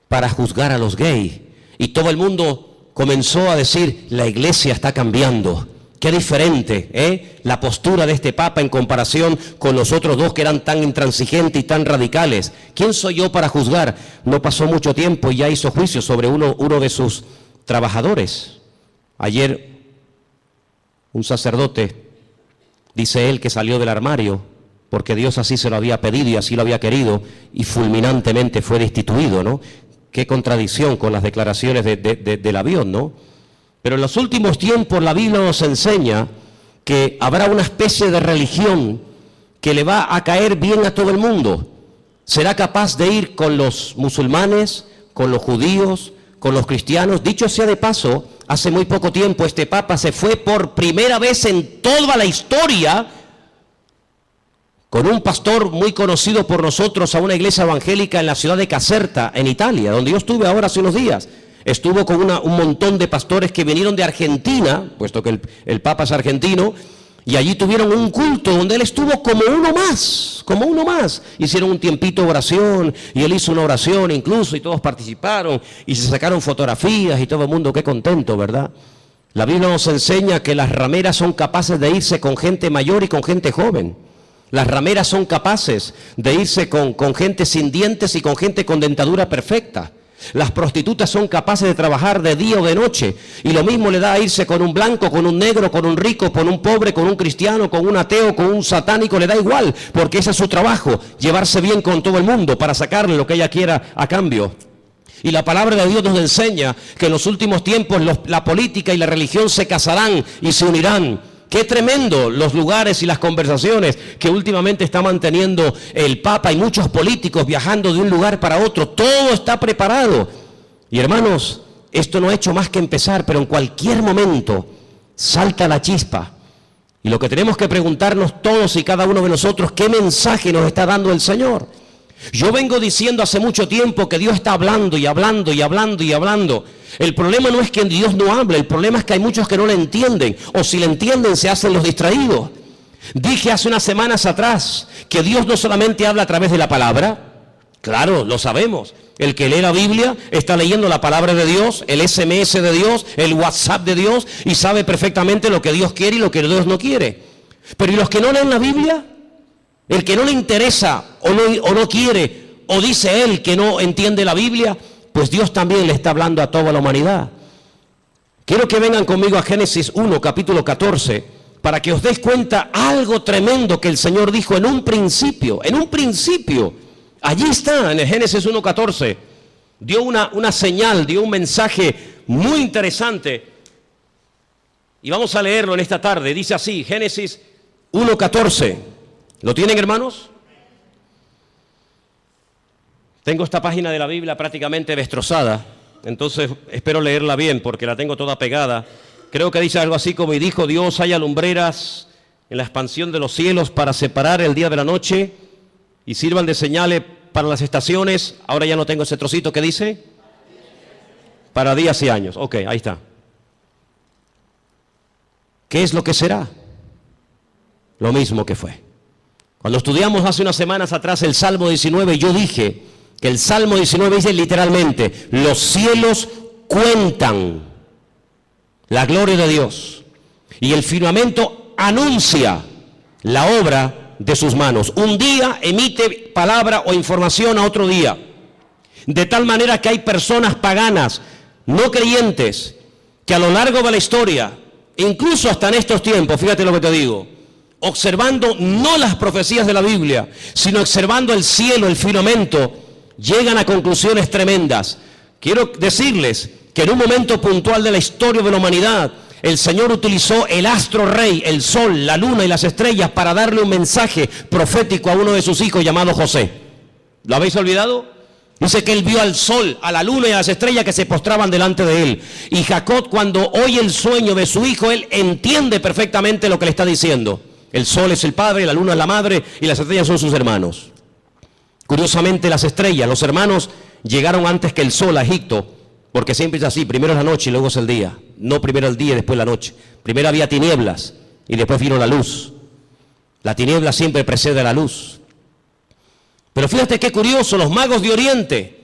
A: para juzgar a los gays? Y todo el mundo comenzó a decir, la iglesia está cambiando. Qué diferente, la postura de este Papa en comparación con los otros dos que eran tan intransigentes y tan radicales. ¿Quién soy yo para juzgar? No pasó mucho tiempo y ya hizo juicio sobre uno de sus trabajadores. Ayer un sacerdote, dice él, que salió del armario porque Dios así se lo había pedido y así lo había querido, y fulminantemente fue destituido, ¿no? Qué contradicción con las declaraciones del avión, ¿no? Pero en los últimos tiempos la Biblia nos enseña que habrá una especie de religión que le va a caer bien a todo el mundo. Será capaz de ir con los musulmanes, con los judíos, con los cristianos. Dicho sea de paso, hace muy poco tiempo este Papa se fue por primera vez en toda la historia con un pastor muy conocido por nosotros a una iglesia evangélica en la ciudad de Caserta, en Italia, donde yo estuve ahora hace unos días. Estuvo con un montón de pastores que vinieron de Argentina, puesto que el Papa es argentino, y allí tuvieron un culto donde él estuvo como uno más. Hicieron un tiempito de oración, y él hizo una oración incluso, y todos participaron, y se sacaron fotografías, y todo el mundo, qué contento, ¿verdad? La Biblia nos enseña que las rameras son capaces de irse con gente mayor y con gente joven. Las rameras son capaces de irse con gente sin dientes y con gente con dentadura perfecta. Las prostitutas son capaces de trabajar de día o de noche, y lo mismo le da a irse con un blanco, con un negro, con un rico, con un pobre, con un cristiano, con un ateo, con un satánico, le da igual, porque ese es su trabajo, llevarse bien con todo el mundo para sacarle lo que ella quiera a cambio. Y la palabra de Dios nos enseña que en los últimos tiempos la política y la religión se casarán y se unirán. Qué tremendo los lugares y las conversaciones que últimamente está manteniendo el Papa y muchos políticos viajando de un lugar para otro. Todo está preparado. Y hermanos, esto no ha hecho más que empezar, pero en cualquier momento salta la chispa. Y lo que tenemos que preguntarnos todos y cada uno de nosotros, ¿qué mensaje nos está dando el Señor? Yo vengo diciendo hace mucho tiempo que Dios está hablando y hablando y hablando y hablando. El problema no es que Dios no hable, el problema es que hay muchos que no le entienden, o si le entienden se hacen los distraídos. Dije hace unas semanas atrás que Dios no solamente habla a través de la palabra, claro, lo sabemos. El que lee la Biblia está leyendo la palabra de Dios, el SMS de Dios, el WhatsApp de Dios, y sabe perfectamente lo que Dios quiere y lo que Dios no quiere. Pero ¿y los que no leen la Biblia? El que no le interesa o no quiere, o dice él que no entiende la Biblia, pues Dios también le está hablando a toda la humanidad. Quiero que vengan conmigo a Génesis 1, capítulo 14, para que os deis cuenta algo tremendo que el Señor dijo en un principio. Allí está, en el Génesis 1, 14. Dio una señal, dio un mensaje muy interesante. Y vamos a leerlo en esta tarde. Dice así, Génesis 1, 14. ¿Lo tienen, hermanos? Tengo esta página de la Biblia prácticamente destrozada, entonces espero leerla bien porque la tengo toda pegada. Creo que dice algo así como, y dijo Dios, haya lumbreras en la expansión de los cielos para separar el día de la noche y sirvan de señales para las estaciones. Ahora ya no tengo ese trocito que dice. Para días y años. Ok, ahí está. ¿Qué es lo que será? Lo mismo que fue. Cuando estudiamos hace unas semanas atrás el Salmo 19, yo dije que el Salmo 19 dice literalmente, los cielos cuentan la gloria de Dios y el firmamento anuncia la obra de sus manos. Un día emite palabra o información a otro día, de tal manera que hay personas paganas, no creyentes, que a lo largo de la historia, incluso hasta en estos tiempos, fíjate lo que te digo, observando no las profecías de la Biblia, sino observando el cielo, el firmamento, llegan a conclusiones tremendas. Quiero decirles que en un momento puntual de la historia de la humanidad, el Señor utilizó el astro rey, el sol, la luna y las estrellas para darle un mensaje profético a uno de sus hijos llamado José. ¿Lo habéis olvidado? Dice que él vio al sol, a la luna y a las estrellas que se postraban delante de él. Y Jacob, cuando oye el sueño de su hijo, él entiende perfectamente lo que le está diciendo. El sol es el padre, la luna es la madre y las estrellas son sus hermanos. Curiosamente, las estrellas, los hermanos, llegaron antes que el sol a Egipto, porque siempre es así, primero es la noche y luego es el día. No primero el día y después la noche. Primero había tinieblas y después vino la luz. La tiniebla siempre precede a la luz. Pero fíjate qué curioso, los magos de Oriente,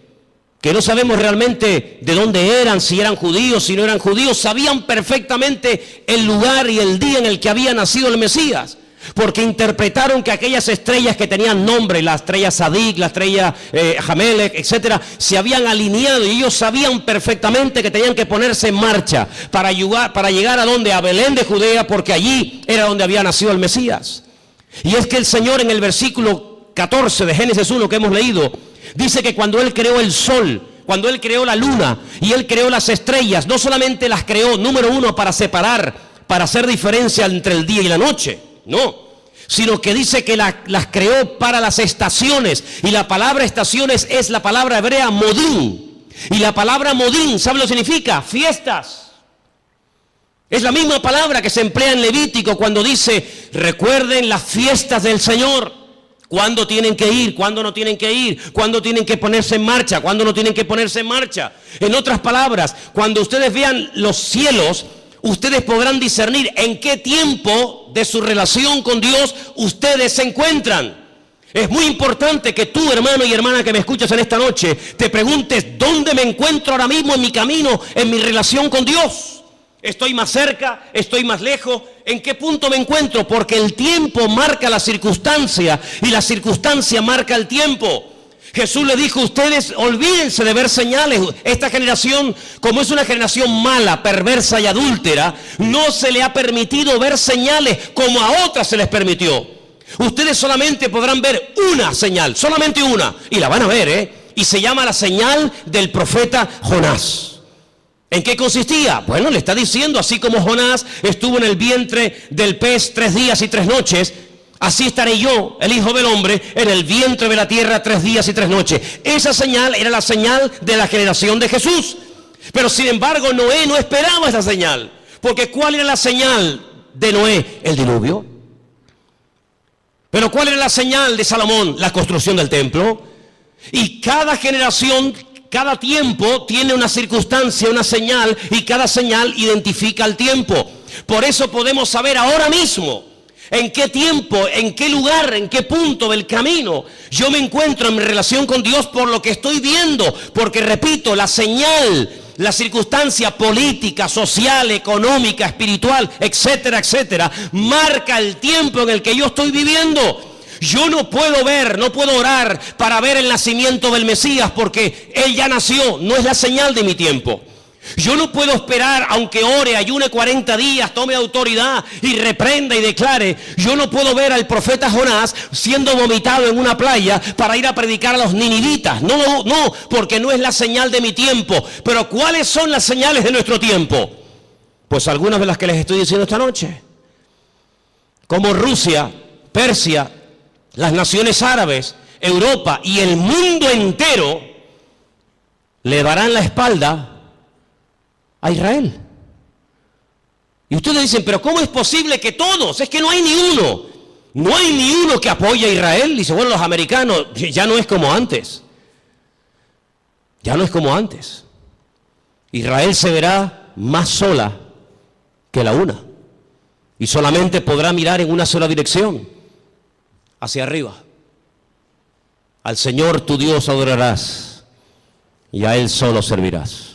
A: que no sabemos realmente de dónde eran, si eran judíos, si no eran judíos, sabían perfectamente el lugar y el día en el que había nacido el Mesías, porque interpretaron que aquellas estrellas que tenían nombre, la estrella Sadik, la estrella Jamelec, etcétera, se habían alineado y ellos sabían perfectamente que tenían que ponerse en marcha para llegar a donde, a Belén de Judea, porque allí era donde había nacido el Mesías. Y es que el Señor en el versículo 14 de Génesis 1 que hemos leído, dice que cuando Él creó el sol, cuando Él creó la luna y Él creó las estrellas, no solamente las creó, número uno, para separar, para hacer diferencia entre el día y la noche, no, sino que dice que las creó para las estaciones, y la palabra estaciones es la palabra hebrea modín, y la palabra modín, ¿sabe lo que significa? Fiestas. Es la misma palabra que se emplea en Levítico cuando dice, recuerden las fiestas del Señor. ¿Cuándo tienen que ir? ¿Cuándo no tienen que ir? ¿Cuándo tienen que ponerse en marcha? ¿Cuándo no tienen que ponerse en marcha? En otras palabras, cuando ustedes vean los cielos, ustedes podrán discernir en qué tiempo de su relación con Dios ustedes se encuentran. Es muy importante que tú, hermano y hermana que me escuchas en esta noche, te preguntes, ¿dónde me encuentro ahora mismo en mi camino, en mi relación con Dios? ¿Estoy más cerca? ¿Estoy más lejos? ¿En qué punto me encuentro? Porque el tiempo marca la circunstancia y la circunstancia marca el tiempo. Jesús le dijo, ustedes olvídense de ver señales. Esta generación, como es una generación mala, perversa y adúltera, no se le ha permitido ver señales como a otras se les permitió. Ustedes solamente podrán ver una señal, solamente una, y la van a ver, y se llama la señal del profeta Jonás. ¿En qué consistía? Bueno, le está diciendo, así como Jonás estuvo en el vientre del pez 3 días y 3 noches, así estaré yo, el Hijo del Hombre, en el vientre de la tierra 3 días y 3 noches. Esa señal era la señal de la generación de Jesús. Pero sin embargo, Noé no esperaba esa señal. Porque ¿cuál era la señal de Noé? El diluvio. Pero ¿cuál era la señal de Salomón? La construcción del templo. Y cada generación, cada tiempo tiene una circunstancia, una señal, y cada señal identifica el tiempo. Por eso podemos saber ahora mismo en qué tiempo, en qué lugar, en qué punto del camino yo me encuentro en mi relación con Dios por lo que estoy viendo. Porque repito, la señal, la circunstancia política, social, económica, espiritual, etcétera, etcétera, marca el tiempo en el que yo estoy viviendo. Yo no puedo ver, no puedo orar para ver el nacimiento del Mesías porque Él ya nació, no es la señal de mi tiempo. Yo no puedo esperar, aunque ore, ayune 40 días, tome autoridad y reprenda y declare. Yo no puedo ver al profeta Jonás siendo vomitado en una playa para ir a predicar a los ninivitas. No, porque no es la señal de mi tiempo. Pero ¿cuáles son las señales de nuestro tiempo? Pues algunas de las que les estoy diciendo esta noche. Como Rusia, Persia, las naciones árabes, Europa y el mundo entero le darán la espalda a Israel. Y ustedes dicen, pero ¿cómo es posible que todos? Es que no hay ni uno. No hay ni uno que apoye a Israel. Dice, bueno, los americanos, ya no es como antes. Ya no es como antes. Israel se verá más sola que la una. Y solamente podrá mirar en una sola dirección, hacia arriba. Al Señor tu Dios adorarás y a Él solo servirás.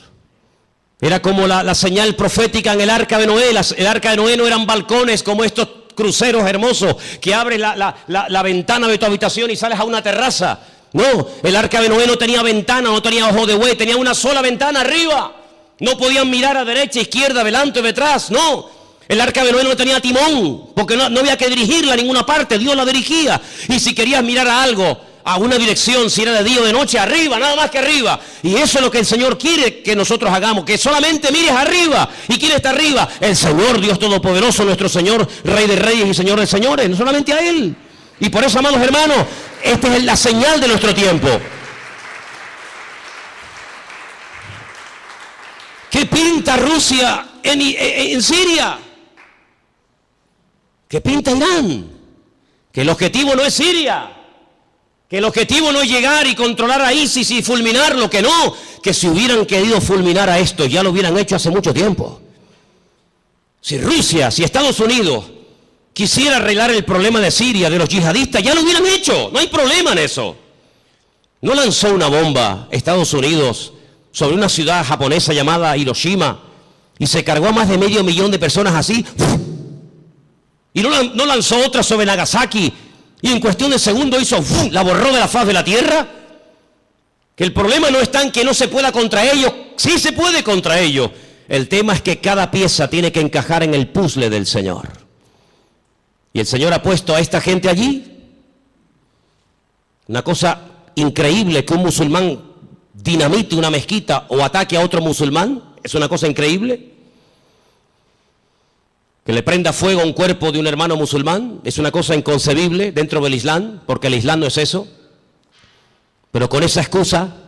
A: Era como la señal profética en el arca de Noé. El arca de Noé no eran balcones como estos cruceros hermosos que abres la ventana de tu habitación y sales a una terraza. No, el arca de Noé no tenía ventana, no tenía ojo de buey, tenía una sola ventana arriba. No podían mirar a derecha, izquierda, delante o detrás, no. El arca de Noé no tenía timón, porque no había que dirigirla a ninguna parte, Dios la dirigía. Y si querías mirar a algo, a una dirección, si era de día o de noche, arriba, nada más que arriba. Y eso es lo que el Señor quiere que nosotros hagamos, que solamente mires arriba. ¿Y quién está arriba? El Señor, Dios Todopoderoso, nuestro Señor, Rey de Reyes y Señor de Señores, no solamente a Él. Y por eso, amados hermanos, esta es la señal de nuestro tiempo. ¿Qué pinta Rusia en Siria? ¿Qué pinta Irán? Que el objetivo no es Siria. Que el objetivo no es llegar y controlar a ISIS y fulminarlo, que no. Que si hubieran querido fulminar a esto, ya lo hubieran hecho hace mucho tiempo. Si Rusia, si Estados Unidos quisiera arreglar el problema de Siria, de los yihadistas, ya lo hubieran hecho. No hay problema en eso. ¿No lanzó una bomba Estados Unidos sobre una ciudad japonesa llamada Hiroshima y se cargó a más de 500.000 de personas así? ¿Y no lanzó otra sobre Nagasaki y en cuestión de segundos hizo, la borró de la faz de la tierra? Que el problema no está en que no se pueda contra ellos, sí se puede contra ellos. El tema es que cada pieza tiene que encajar en el puzzle del Señor. Y el Señor ha puesto a esta gente allí. Una cosa increíble que un musulmán dinamite una mezquita o ataque a otro musulmán. Es una cosa increíble. Que le prenda fuego a un cuerpo de un hermano musulmán. Es una cosa inconcebible dentro del Islam, porque el Islam no es eso. Pero con esa excusa,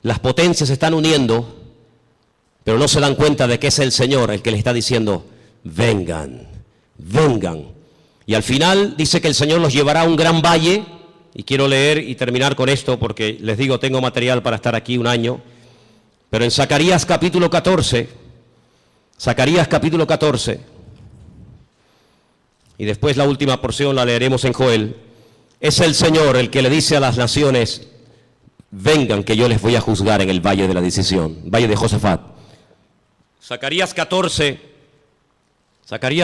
A: las potencias se están uniendo, pero no se dan cuenta de que es el Señor el que les está diciendo, vengan, vengan. Y al final dice que el Señor los llevará a un gran valle, y quiero leer y terminar con esto, porque les digo, tengo material para estar aquí un año, pero en Zacarías capítulo 14, y después la última porción la leeremos en Joel, es el Señor el que le dice a las naciones, vengan que yo les voy a juzgar en el valle de la decisión, valle de Josafat. Zacarías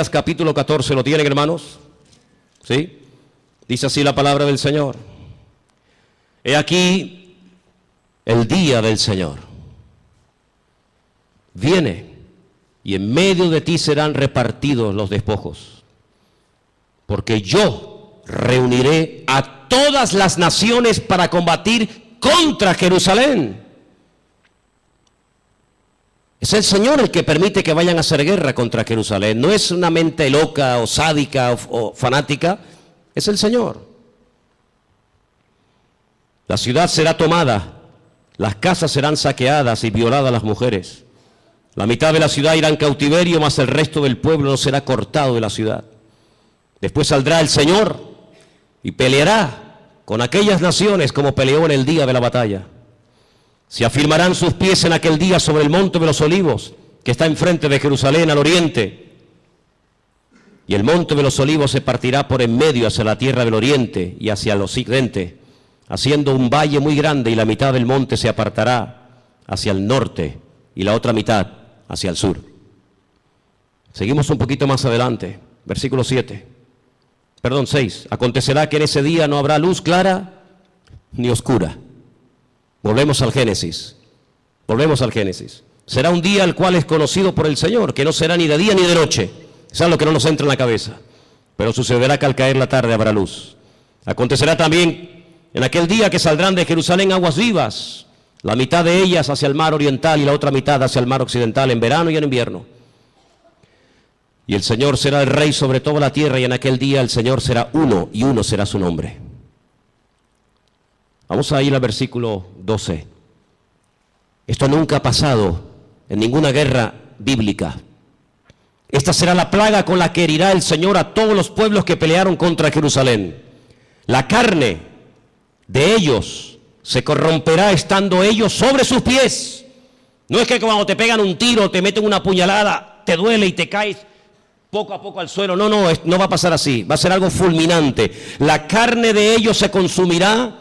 A: capítulo 14, ¿lo tienen, hermanos? ¿Sí? Dice así la palabra del Señor. He aquí el día del Señor. Viene y en medio de ti serán repartidos los despojos, porque yo reuniré a todas las naciones para combatir contra Jerusalén. Es el Señor el que permite que vayan a hacer guerra contra Jerusalén. No es una mente loca o sádica o fanática. Es el Señor. La ciudad será tomada, las casas serán saqueadas y violadas las mujeres. La mitad de la ciudad irá en cautiverio, mas el resto del pueblo no será cortado de la ciudad. Después saldrá el Señor y peleará con aquellas naciones como peleó en el día de la batalla. Se afirmarán sus pies en aquel día sobre el monte de los olivos, que está enfrente de Jerusalén al oriente. Y el monte de los olivos se partirá por en medio hacia la tierra del oriente y hacia el occidente, haciendo un valle muy grande, y la mitad del monte se apartará hacia el norte y la otra mitad hacia el sur. Seguimos un poquito más adelante, versículo 6. Acontecerá que en ese día no habrá luz clara ni oscura. Volvemos al Génesis. Será un día el cual es conocido por el Señor, que no será ni de día ni de noche. Es algo que no nos entra en la cabeza. Pero sucederá que al caer la tarde habrá luz. Acontecerá también en aquel día que saldrán de Jerusalén aguas vivas, la mitad de ellas hacia el mar oriental y la otra mitad hacia el mar occidental, en verano y en invierno. Y el Señor será el Rey sobre toda la tierra, y en aquel día el Señor será uno, y uno será su nombre. Vamos a ir al versículo 12. Esto nunca ha pasado en ninguna guerra bíblica. Esta será la plaga con la que herirá el Señor a todos los pueblos que pelearon contra Jerusalén. La carne de ellos se corromperá estando ellos sobre sus pies. No es que cuando te pegan un tiro, te meten una puñalada, te duele y te caes poco a poco al suelo. No va a pasar así. Va a ser algo fulminante. La carne de ellos se consumirá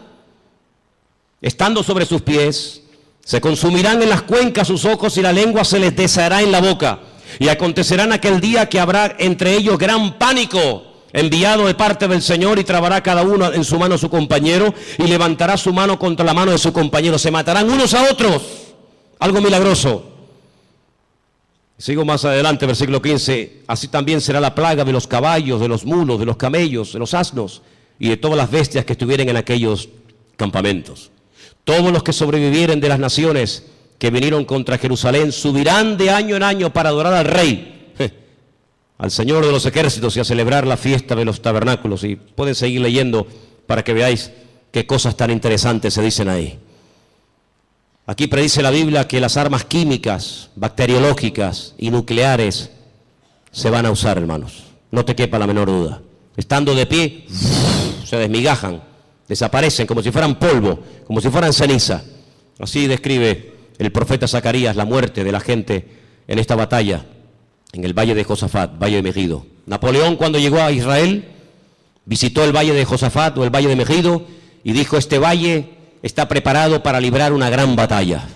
A: estando sobre sus pies. Se consumirán en las cuencas sus ojos, y la lengua se les deshará en la boca. Y acontecerá en aquel día que habrá entre ellos gran pánico, enviado de parte del Señor, y trabará cada uno en su mano a su compañero, y levantará su mano contra la mano de su compañero. Se matarán unos a otros. Algo milagroso. Sigo más adelante, versículo 15. Así también será la plaga de los caballos, de los mulos, de los camellos, de los asnos y de todas las bestias que estuvieren en aquellos campamentos. Todos los que sobrevivieren de las naciones que vinieron contra Jerusalén subirán de año en año para adorar al Rey, al Señor de los ejércitos, y a celebrar la fiesta de los tabernáculos. Y pueden seguir leyendo para que veáis qué cosas tan interesantes se dicen ahí. Aquí predice la Biblia que las armas químicas, bacteriológicas y nucleares se van a usar, hermanos. No te quepa la menor duda. Estando de pie, se desmigajan, desaparecen como si fueran polvo, como si fueran ceniza. Así describe el profeta Zacarías la muerte de la gente en esta batalla, en el valle de Josafat, valle de Megido. Napoleón, cuando llegó a Israel, visitó el valle de Josafat o el valle de Megido y dijo: este valle está preparado para librar una gran batalla.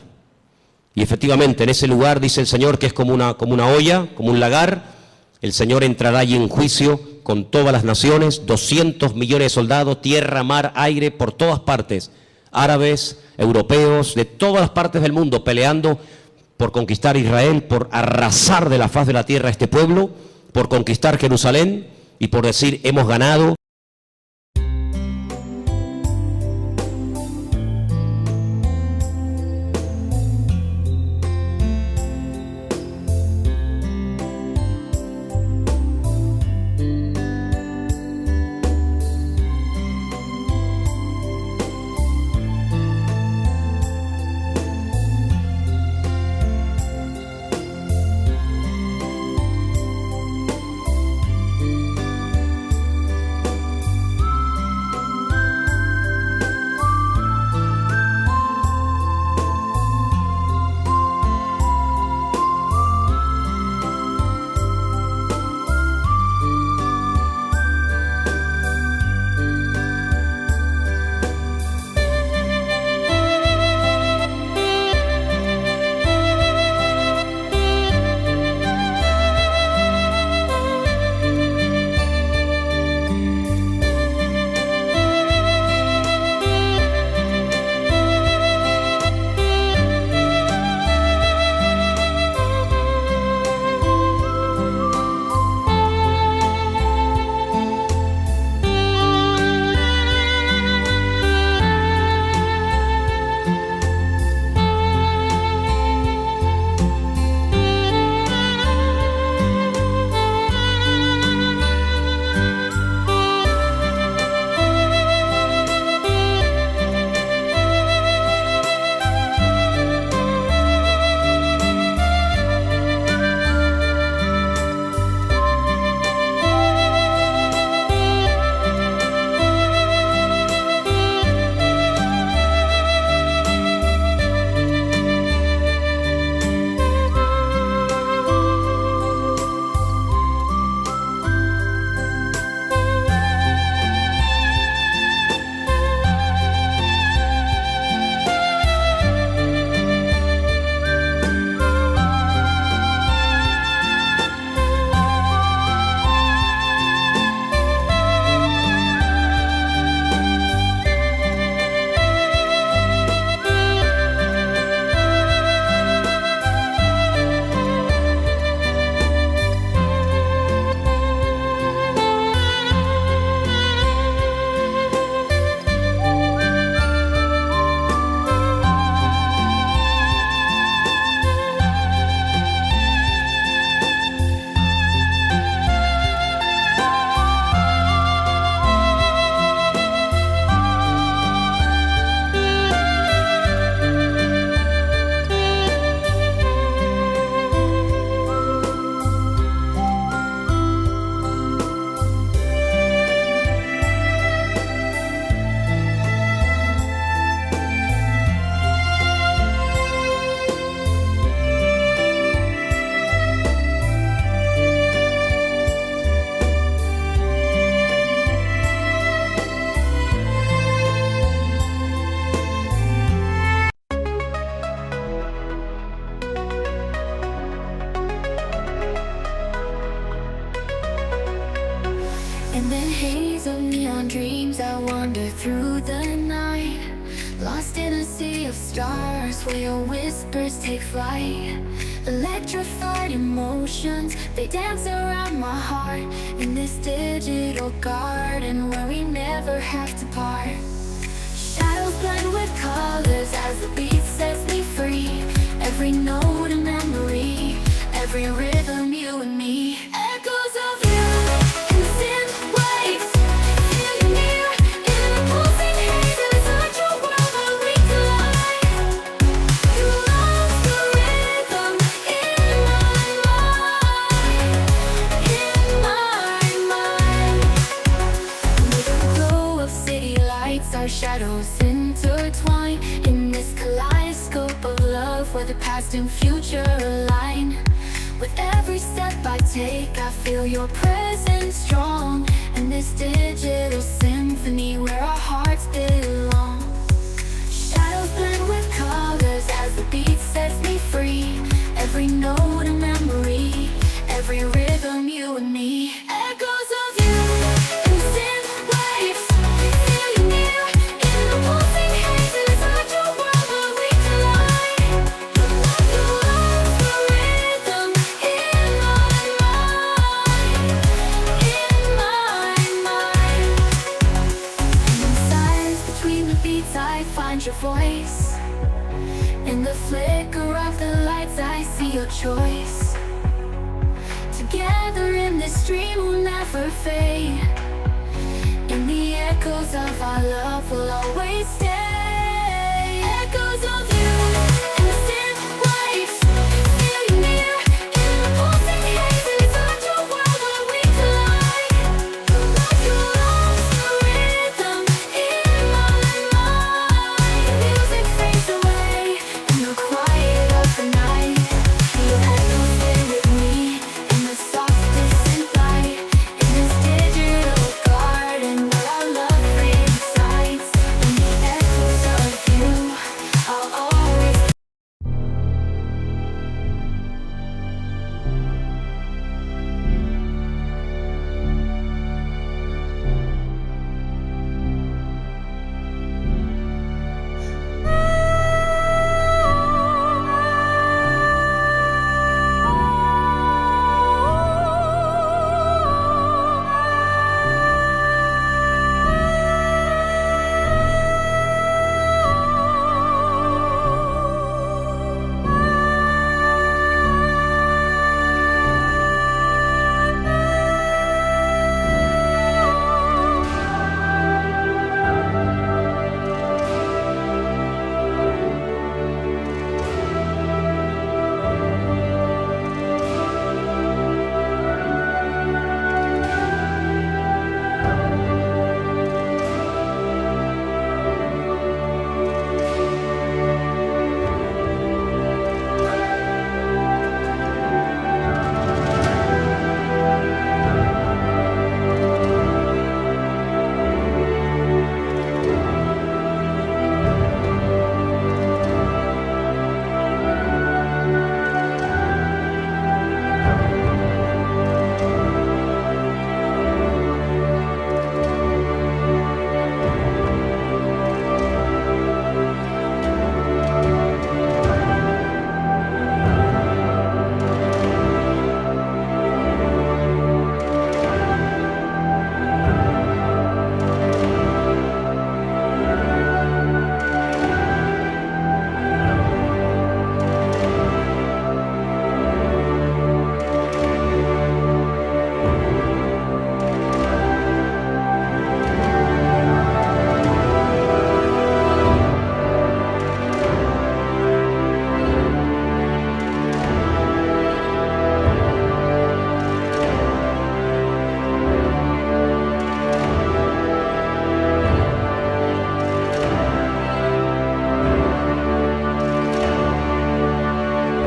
A: Y efectivamente, en ese lugar dice el Señor que es como una olla, como un lagar. El Señor entrará allí en juicio con todas las naciones, 200 millones de soldados, tierra, mar, aire, por todas partes, árabes, europeos, de todas las partes del mundo, peleando por conquistar Israel, por arrasar de la faz de la tierra a este pueblo, por conquistar Jerusalén y por decir, hemos ganado.
B: In the haze of neon dreams I wander through the night, lost in a sea of stars where your whispers take flight. Electrified emotions, they dance around my heart, in this digital garden where we never have to part. Shadows blend with colors as the beat sets me free. Every note a memory, every rhythm you and me. Echoes of you in the synth waves, feel you near in the pulsing haze. Inside your world where we collide. You lost the rhythm in my mind. With the glow of city lights, our shadows intertwine in this kaleidoscope of love where the past and future align. With every step I take, I feel your presence strong, in this digital symphony where our hearts belong. blend with colors as the beat sets me free. Every note a memory, every rhythm you and me. Echoes of you in synth waves, feel you near in the pulsing hazes. Not your world, but we collide. You are the rhythm in my mind, in my mind. And in silence between the beats, I find your voice. In the flicker of the lights, I see your choice. Together in this dream we'll never fade. In the echoes of our love, we'll always stay.